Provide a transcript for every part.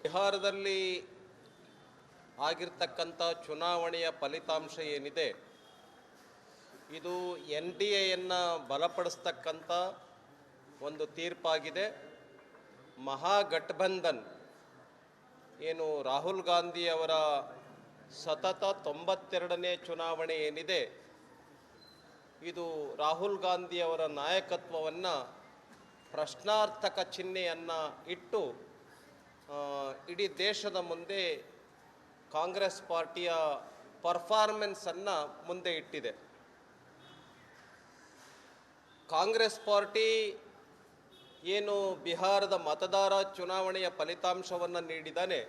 ಬಿಹಾರದಲ್ಲಿ ಆಗಿರ್ತಕ್ಕಂಥ ಚುನಾವಣೆಯ ಫಲಿತಾಂಶ ಏನಿದೆ ಇದು NDAಯನ್ನು ಬಲಪಡಿಸ್ತಕ್ಕಂಥ ಒಂದು ತೀರ್ಪಾಗಿದೆ. ಮಹಾಗಠಬಂಧನ್ ಏನು ರಾಹುಲ್ ಗಾಂಧಿ ಅವರ ಸತತ 92ನೇ ಚುನಾವಣೆ ಏನಿದೆ ಇದು ರಾಹುಲ್ ಗಾಂಧಿ ಅವರ ನಾಯಕತ್ವವನ್ನು ಪ್ರಶ್ನಾರ್ಥಕ ಚಿಹ್ನೆಯನ್ನು ಇಟ್ಟು ಇಡೀ ದೇಶದ ಮುಂದೆ ಕಾಂಗ್ರೆಸ್ ಪಾರ್ಟಿಯ ಪರ್ಫಾರ್ಮೆನ್ಸನ್ನು ಮುಂದೆ ಇಟ್ಟಿದೆ. ಕಾಂಗ್ರೆಸ್ ಪಾರ್ಟಿ ಏನು ಬಿಹಾರದ ಮತದಾರ ಚುನಾವಣೆಯ ಫಲಿತಾಂಶವನ್ನು ನೀಡಿದ್ದಾನೆ,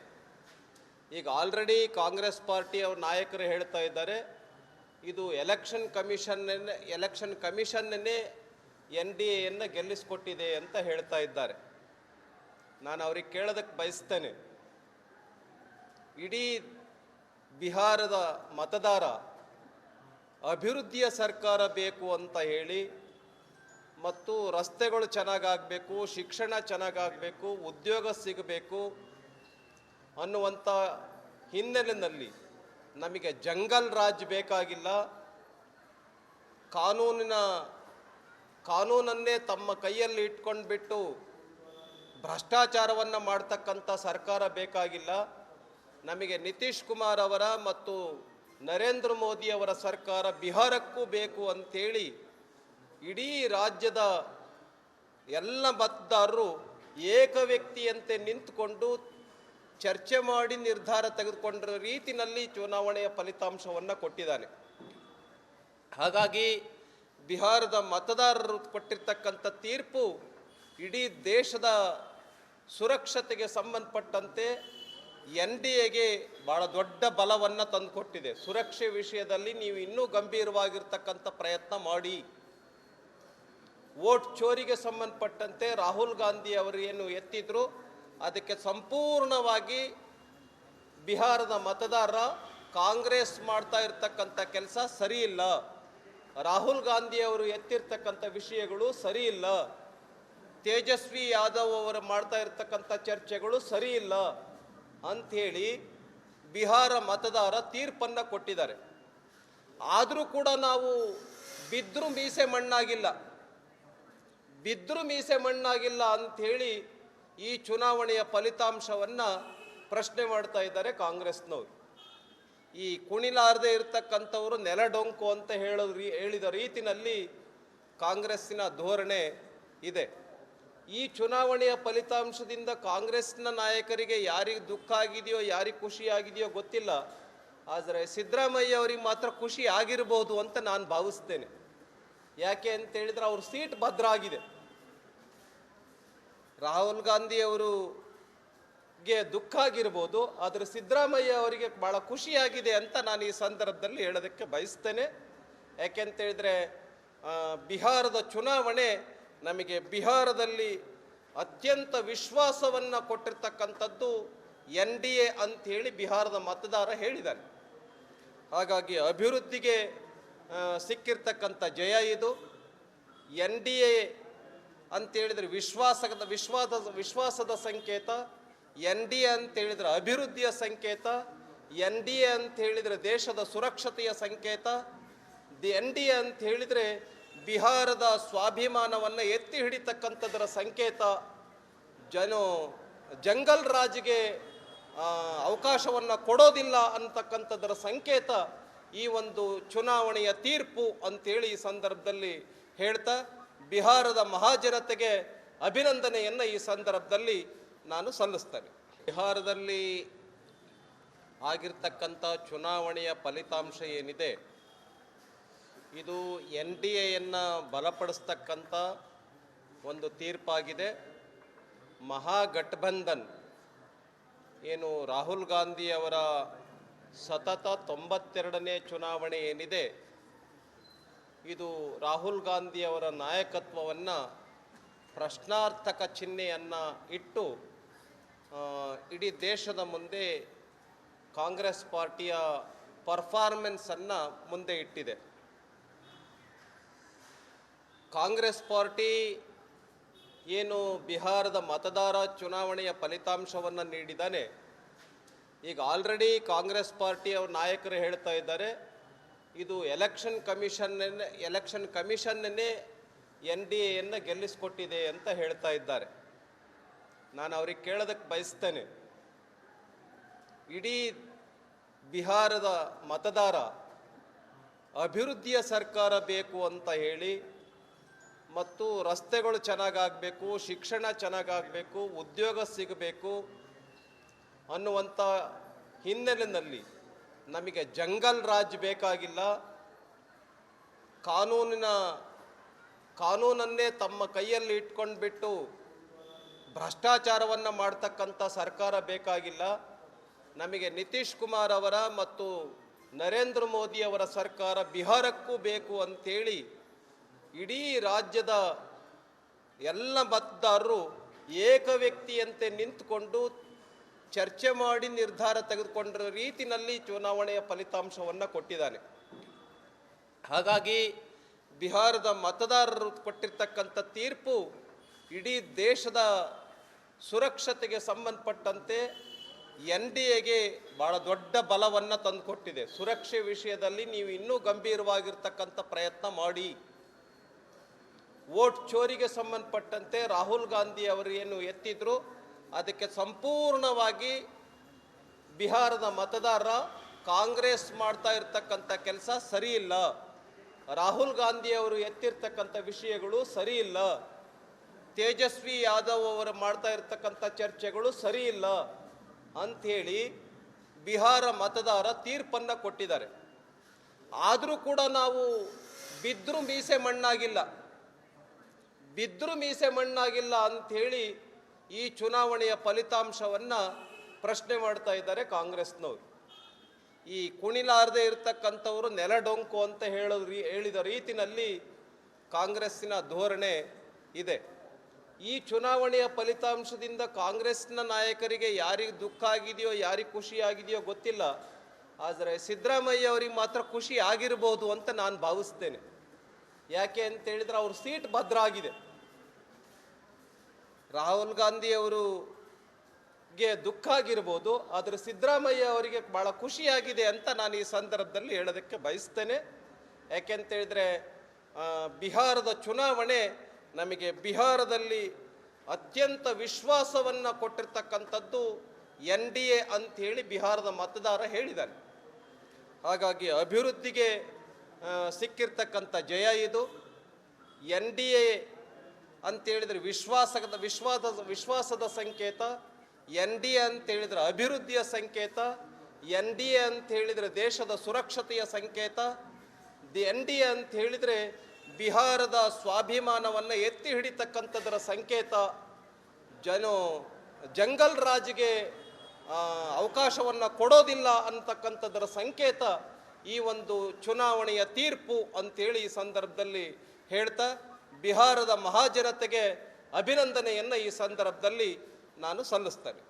ಈಗ ಆಲ್ರೆಡಿ ಕಾಂಗ್ರೆಸ್ ಪಾರ್ಟಿಯ ನಾಯಕರು ಹೇಳ್ತಾ ಇದ್ದಾರೆ ಇದು ಎಲೆಕ್ಷನ್ ಕಮಿಷನ್ನೇ NDAಯನ್ನು ಗೆಲ್ಲಿಸಿಕೊಟ್ಟಿದೆ ಅಂತ ಹೇಳ್ತಾ ಇದ್ದಾರೆ. ನಾನು ಅವ್ರಿಗೆ ಕೇಳೋದಕ್ಕೆ ಬಯಸ್ತೇನೆ, ಇಡೀ ಬಿಹಾರದ ಮತದಾರ ಅಭಿವೃದ್ಧಿಯ ಸರ್ಕಾರ ಬೇಕು ಅಂತ ಹೇಳಿ ಮತ್ತು ರಸ್ತೆಗಳು ಚೆನ್ನಾಗಾಗಬೇಕು, ಶಿಕ್ಷಣ ಚೆನ್ನಾಗಾಗಬೇಕು, ಉದ್ಯೋಗ ಸಿಗಬೇಕು ಅನ್ನುವಂಥ ಹಿನ್ನೆಲೆಯಲ್ಲಿ ನಮಗೆ ಜಂಗಲ್ ರಾಜ್ ಬೇಕಾಗಿಲ್ಲ, ಕಾನೂನನ್ನೇ ತಮ್ಮ ಕೈಯಲ್ಲಿ ಇಟ್ಕೊಂಡ್ಬಿಟ್ಟು ಭ್ರಷ್ಟಾಚಾರವನ್ನು ಮಾಡ್ತಕ್ಕಂಥ ಸರ್ಕಾರ ಬೇಕಾಗಿಲ್ಲ, ನಮಗೆ ನಿತೀಶ್ ಕುಮಾರ್ ಅವರ ಮತ್ತು ನರೇಂದ್ರ ಮೋದಿ ಅವರ ಸರ್ಕಾರ ಬಿಹಾರಕ್ಕೂ ಬೇಕು ಅಂಥೇಳಿ ಇಡೀ ರಾಜ್ಯದ ಎಲ್ಲ ಮತದಾರರು ಏಕ ವ್ಯಕ್ತಿಯಂತೆ ನಿಂತುಕೊಂಡು ಚರ್ಚೆ ಮಾಡಿ ನಿರ್ಧಾರ ತೆಗೆದುಕೊಂಡಿರೋ ರೀತಿಯಲ್ಲಿ ಚುನಾವಣೆಯ ಫಲಿತಾಂಶವನ್ನು ಕೊಟ್ಟಿದ್ದಾನೆ. ಹಾಗಾಗಿ ಬಿಹಾರದ ಮತದಾರರು ಕೊಟ್ಟಿರ್ತಕ್ಕಂಥ ತೀರ್ಪು ಇಡೀ ದೇಶದ ಸುರಕ್ಷತೆಗೆ ಸಂಬಂಧಪಟ್ಟಂತೆ NDAಗೆ ಭಾಳ ದೊಡ್ಡ ಬಲವನ್ನು ತಂದುಕೊಟ್ಟಿದೆ. ಸುರಕ್ಷೆ ವಿಷಯದಲ್ಲಿ ನೀವು ಇನ್ನೂ ಗಂಭೀರವಾಗಿರ್ತಕ್ಕಂಥ ಪ್ರಯತ್ನ ಮಾಡಿ. ವೋಟ್ ಚೋರಿಗೆ ಸಂಬಂಧಪಟ್ಟಂತೆ ರಾಹುಲ್ ಗಾಂಧಿ ಅವರು ಏನು ಎತ್ತಿದ್ರು ಅದಕ್ಕೆ ಸಂಪೂರ್ಣವಾಗಿ ಬಿಹಾರದ ಮತದಾರ ಕಾಂಗ್ರೆಸ್ ಮಾಡ್ತಾ ಇರ್ತಕ್ಕಂಥ ಕೆಲಸ ಸರಿಯಿಲ್ಲ, ರಾಹುಲ್ ಗಾಂಧಿ ಅವರು ಎತ್ತಿರ್ತಕ್ಕಂಥ ವಿಷಯಗಳು ಸರಿಯಿಲ್ಲ, ತೇಜಸ್ವಿ ಯಾದವ್ ಅವರು ಮಾಡ್ತಾ ಇರ್ತಕ್ಕಂಥ ಚರ್ಚೆಗಳು ಸರಿಯಿಲ್ಲ ಅಂಥೇಳಿ ಬಿಹಾರ ಮತದಾರ ತೀರ್ಪನ್ನು ಕೊಟ್ಟಿದ್ದಾರೆ. ಆದರೂ ಕೂಡ ನಾವು ಬಿದ್ದರೂ ಮೀಸೆ ಮಣ್ಣಾಗಿಲ್ಲ ಅಂಥೇಳಿ ಈ ಚುನಾವಣೆಯ ಫಲಿತಾಂಶವನ್ನು ಪ್ರಶ್ನೆ ಮಾಡ್ತಾ ಇದ್ದಾರೆ ಕಾಂಗ್ರೆಸ್ನವರು. ಈ ಕುಣಿಲಾರದೆ ಇರತಕ್ಕಂಥವರು ನೆಲಡೊಂಕು ಅಂತ ಹೇಳಿದ ರೀತಿಯಲ್ಲಿ ಕಾಂಗ್ರೆಸ್ಸಿನ ಧೋರಣೆ ಇದೆ. ಈ ಚುನಾವಣೆಯ ಫಲಿತಾಂಶದಿಂದ ಕಾಂಗ್ರೆಸ್ನ ನಾಯಕರಿಗೆ ಯಾರಿಗೆ ದುಃಖ ಆಗಿದೆಯೋ ಯಾರಿಗೆ ಖುಷಿ ಆಗಿದೆಯೋ ಗೊತ್ತಿಲ್ಲ, ಆದರೆ ಸಿದ್ದರಾಮಯ್ಯ ಅವರಿಗೆ ಮಾತ್ರ ಖುಷಿ ಆಗಿರಬಹುದು ಅಂತ ನಾನು ಭಾವಿಸ್ತೇನೆ. ಯಾಕೆ ಅಂತೇಳಿದರೆ ಅವ್ರ ಸೀಟ್ ಭದ್ರ ಆಗಿದೆ. ರಾಹುಲ್ ಗಾಂಧಿ ಅವರಿಗೆ ದುಃಖ ಆಗಿರ್ಬೋದು, ಆದರೆ ಸಿದ್ದರಾಮಯ್ಯ ಅವರಿಗೆ ಭಾಳ ಖುಷಿಯಾಗಿದೆ ಅಂತ ನಾನು ಈ ಸಂದರ್ಭದಲ್ಲಿ ಹೇಳೋದಕ್ಕೆ ಬಯಸ್ತೇನೆ. ಯಾಕೆಂತೇಳಿದರೆ ಬಿಹಾರದ ಚುನಾವಣೆ ನಮಗೆ ಬಿಹಾರದಲ್ಲಿ ಅತ್ಯಂತ ವಿಶ್ವಾಸವನ್ನು ಕೊಟ್ಟಿರ್ತಕ್ಕಂಥದ್ದು NDA ಅಂಥೇಳಿ ಬಿಹಾರದ ಮತದಾರ ಹೇಳಿದ್ದಾರೆ. ಹಾಗಾಗಿ ಅಭಿವೃದ್ಧಿಗೆ ಸಿಕ್ಕಿರ್ತಕ್ಕಂಥ ಜಯ ಇದು. NDA ಅಂತೇಳಿದರೆ ವಿಶ್ವಾಸದ ಸಂಕೇತ, NDA ಅಂತೇಳಿದರೆ ಅಭಿವೃದ್ಧಿಯ ಸಂಕೇತ, NDA ಅಂತ ಹೇಳಿದರೆ ದೇಶದ ಸುರಕ್ಷತೆಯ ಸಂಕೇತ, NDA ಅಂತ ಹೇಳಿದರೆ ಬಿಹಾರದ ಸ್ವಾಭಿಮಾನವನ್ನು ಎತ್ತಿ ಹಿಡಿತಕ್ಕಂಥದ್ದರ ಸಂಕೇತ. ಜಂಗಲ್ ರಾಜ್ಗೆ ಅವಕಾಶವನ್ನು ಕೊಡೋದಿಲ್ಲ ಅಂತಕ್ಕಂಥದ್ದರ ಸಂಕೇತ ಈ ಒಂದು ಚುನಾವಣೆಯ ತೀರ್ಪು ಅಂತೇಳಿ ಈ ಸಂದರ್ಭದಲ್ಲಿ ಹೇಳ್ತಾ ಬಿಹಾರದ ಮಹಾಜನತೆಗೆ ಅಭಿನಂದನೆಯನ್ನು ಈ ಸಂದರ್ಭದಲ್ಲಿ ನಾನು ಸಲ್ಲಿಸ್ತೇನೆ. ಬಿಹಾರದಲ್ಲಿ ಆಗಿರ್ತಕ್ಕಂಥ ಚುನಾವಣೆಯ ಫಲಿತಾಂಶ ಏನಿದೆ ಇದು NDAಯನ್ನು ಬಲಪಡಿಸ್ತಕ್ಕಂಥ ಒಂದು ತೀರ್ಪಾಗಿದೆ. ಮಹಾಗಠಬಂಧನ್ ಏನು ರಾಹುಲ್ ಗಾಂಧಿ ಅವರ ಸತತ 92ನೇ ಚುನಾವಣೆ ಏನಿದೆ ಇದು ರಾಹುಲ್ ಗಾಂಧಿ ಅವರ ನಾಯಕತ್ವವನ್ನು ಪ್ರಶ್ನಾರ್ಥಕ ಚಿಹ್ನೆಯನ್ನು ಇಟ್ಟು ಇಡೀ ದೇಶದ ಮುಂದೆ ಕಾಂಗ್ರೆಸ್ ಪಾರ್ಟಿಯ ಪರ್ಫಾರ್ಮೆನ್ಸನ್ನು ಮುಂದೆ ಇಟ್ಟಿದೆ. ಕಾಂಗ್ರೆಸ್ ಪಾರ್ಟಿ ಏನು ಬಿಹಾರದ ಮತದಾರ ಚುನಾವಣೆಯ ಫಲಿತಾಂಶವನ್ನು ನೀಡಿದ್ದಾನೆ, ಈಗ ಆಲ್ರೆಡಿ ಕಾಂಗ್ರೆಸ್ ಪಾರ್ಟಿಯವ್ರ ನಾಯಕರು ಹೇಳ್ತಾ ಇದ್ದಾರೆ, ಇದು ಎಲೆಕ್ಷನ್ ಕಮಿಷನ್ನೇ NDAಯನ್ನು ಗೆಲ್ಲಿಸಿಕೊಟ್ಟಿದೆ ಅಂತ ಹೇಳ್ತಾ ಇದ್ದಾರೆ. ನಾನು ಅವ್ರಿಗೆ ಕೇಳೋದಕ್ಕೆ ಬಯಸ್ತೇನೆ, ಇಡೀ ಬಿಹಾರದ ಮತದಾರ ಅಭಿವೃದ್ಧಿಯ ಸರ್ಕಾರ ಬೇಕು ಅಂತ ಹೇಳಿ ಮತ್ತು ರಸ್ತೆಗಳು ಚೆನ್ನಾಗಾಗಬೇಕು, ಶಿಕ್ಷಣ ಚೆನ್ನಾಗಾಗಬೇಕು, ಉದ್ಯೋಗ ಸಿಗಬೇಕು ಅನ್ನುವಂಥ ಹಿನ್ನೆಲೆಯಲ್ಲಿ ನಮಗೆ ಜಂಗಲ್ ರಾಜ್ ಬೇಕಾಗಿಲ್ಲ, ಕಾನೂನನ್ನೇ ತಮ್ಮ ಕೈಯಲ್ಲಿ ಇಟ್ಕೊಂಡ್ಬಿಟ್ಟು ಭ್ರಷ್ಟಾಚಾರವನ್ನು ಮಾಡ್ತಕ್ಕಂಥ ಸರ್ಕಾರ ಬೇಕಾಗಿಲ್ಲ, ನಮಗೆ ನಿತೀಶ್ ಕುಮಾರ್ ಅವರ ಮತ್ತು ನರೇಂದ್ರ ಮೋದಿಯವರ ಸರ್ಕಾರ ಬಿಹಾರಕ್ಕೂ ಬೇಕು ಅಂಥೇಳಿ ಇಡೀ ರಾಜ್ಯದ ಎಲ್ಲ ಮತದಾರರು ಏಕವ್ಯಕ್ತಿಯಂತೆ ನಿಂತುಕೊಂಡು ಚರ್ಚೆ ಮಾಡಿ ನಿರ್ಧಾರ ತೆಗೆದುಕೊಂಡ ರೀತಿಯಲ್ಲಿ ಚುನಾವಣೆಯ ಫಲಿತಾಂಶವನ್ನು ಕೊಟ್ಟಿದ್ದಾನೆ. ಹಾಗಾಗಿ ಬಿಹಾರದ ಮತದಾರರು ಕೊಟ್ಟಿರ್ತಕ್ಕಂಥ ತೀರ್ಪು ಇಡೀ ದೇಶದ ಸುರಕ್ಷತೆಗೆ ಸಂಬಂಧಪಟ್ಟಂತೆ NDAಗೆ ಭಾಳ ದೊಡ್ಡ ಬಲವನ್ನು ತಂದುಕೊಟ್ಟಿದೆ. ಸುರಕ್ಷೆ ವಿಷಯದಲ್ಲಿ ನೀವು ಇನ್ನೂ ಗಂಭೀರವಾಗಿರ್ತಕ್ಕಂಥ ಪ್ರಯತ್ನ ಮಾಡಿ. ವೋಟ್ ಚೋರಿಗೆ ಸಂಬಂಧಪಟ್ಟಂತೆ ರಾಹುಲ್ ಗಾಂಧಿ ಅವರು ಏನು ಎತ್ತಿದ್ರು ಅದಕ್ಕೆ ಸಂಪೂರ್ಣವಾಗಿ ಬಿಹಾರದ ಮತದಾರ ಕಾಂಗ್ರೆಸ್ ಮಾಡ್ತಾ ಇರ್ತಕ್ಕಂಥ ಕೆಲಸ ಸರಿಯಿಲ್ಲ, ರಾಹುಲ್ ಗಾಂಧಿ ಅವರು ಎತ್ತಿರ್ತಕ್ಕಂಥ ವಿಷಯಗಳು ಸರಿಯಿಲ್ಲ, ತೇಜಸ್ವಿ ಯಾದವ್ ಅವರು ಮಾಡ್ತಾ ಇರ್ತಕ್ಕಂಥ ಚರ್ಚೆಗಳು ಸರಿಯಿಲ್ಲ ಅಂಥೇಳಿ ಬಿಹಾರ ಮತದಾರ ತೀರ್ಪನ್ನು ಕೊಟ್ಟಿದ್ದಾರೆ. ಆದರೂ ಕೂಡ ನಾವು ಬಿದ್ದರೂ ಮೀಸೆ ಮಣ್ಣಾಗಿಲ್ಲ ಅಂಥೇಳಿ ಈ ಚುನಾವಣೆಯ ಫಲಿತಾಂಶವನ್ನು ಪ್ರಶ್ನೆ ಮಾಡ್ತಾ ಇದ್ದಾರೆ ಕಾಂಗ್ರೆಸ್ನವರು. ಈ ಕುಣಿಲಾರದೆ ಇರತಕ್ಕಂಥವರು ನೆಲಡೊಂಕು ಅಂತ ಹೇಳಿದ ರೀತಿಯಲ್ಲಿ ಕಾಂಗ್ರೆಸ್ಸಿನ ಧೋರಣೆ ಇದೆ. ಈ ಚುನಾವಣೆಯ ಫಲಿತಾಂಶದಿಂದ ಕಾಂಗ್ರೆಸ್ನ ನಾಯಕರಿಗೆ ಯಾರಿಗೆ ದುಃಖ ಆಗಿದೆಯೋ ಯಾರಿಗೆ ಖುಷಿ ಆಗಿದೆಯೋ ಗೊತ್ತಿಲ್ಲ, ಆದರೆ ಸಿದ್ದರಾಮಯ್ಯ ಅವರಿಗೆ ಮಾತ್ರ ಖುಷಿ ಆಗಿರ್ಬೋದು ಅಂತ ನಾನು ಭಾವಿಸ್ತೇನೆ. ಯಾಕೆ ಅಂತೇಳಿದರೆ ಅವ್ರ ಸೀಟ್ ಭದ್ರ ಆಗಿದೆ. ರಾಹುಲ್ ಗಾಂಧಿ ಅವರಿಗೆ ದುಃಖ ಆಗಿರ್ಬೋದು, ಆದರೆ ಸಿದ್ದರಾಮಯ್ಯ ಅವರಿಗೆ ಭಾಳ ಖುಷಿಯಾಗಿದೆ ಅಂತ ನಾನು ಈ ಸಂದರ್ಭದಲ್ಲಿ ಹೇಳೋದಕ್ಕೆ ಬಯಸ್ತೇನೆ. ಯಾಕೆಂತೇಳಿದರೆ ಬಿಹಾರದ ಚುನಾವಣೆ ನಮಗೆ ಬಿಹಾರದಲ್ಲಿ ಅತ್ಯಂತ ವಿಶ್ವಾಸವನ್ನು ಕೊಟ್ಟಿರ್ತಕ್ಕಂಥದ್ದು NDA ಅಂಥೇಳಿ ಬಿಹಾರದ ಮತದಾರ ಹೇಳಿದ್ದಾರೆ. ಹಾಗಾಗಿ ಅಭಿವೃದ್ಧಿಗೆ ಸಿಕ್ಕಿರ್ತಕ್ಕಂಥ ಜಯ ಇದು. NDA ಅಂತೇಳಿದರೆ ವಿಶ್ವಾಸದ ಸಂಕೇತ, NDA ಅಂತೇಳಿದರೆ ಅಭಿವೃದ್ಧಿಯ ಸಂಕೇತ, NDA ಅಂತ ಹೇಳಿದರೆ ದೇಶದ ಸುರಕ್ಷತೆಯ ಸಂಕೇತ, NDA ಅಂತ ಹೇಳಿದರೆ ಬಿಹಾರದ ಸ್ವಾಭಿಮಾನವನ್ನು ಎತ್ತಿ ಹಿಡಿತಕ್ಕಂಥದ್ದರ ಸಂಕೇತ. ಜಂಗಲ್ ರಾಜ್ಗೆ ಅವಕಾಶವನ್ನು ಕೊಡೋದಿಲ್ಲ ಅಂತಕ್ಕಂಥದ್ದರ ಸಂಕೇತ ಈ ಒಂದು ಚುನಾವಣೆಯ ತೀರ್ಪು ಅಂತೇಳಿ ಈ ಸಂದರ್ಭದಲ್ಲಿ ಹೇಳ್ತಾ ಬಿಹಾರದ ಮಹಾಜನತೆಗೆ ಅಭಿನಂದನೆಯನ್ನು ಈ ಸಂದರ್ಭದಲ್ಲಿ ನಾನು ಸಲ್ಲಿಸ್ತೇನೆ.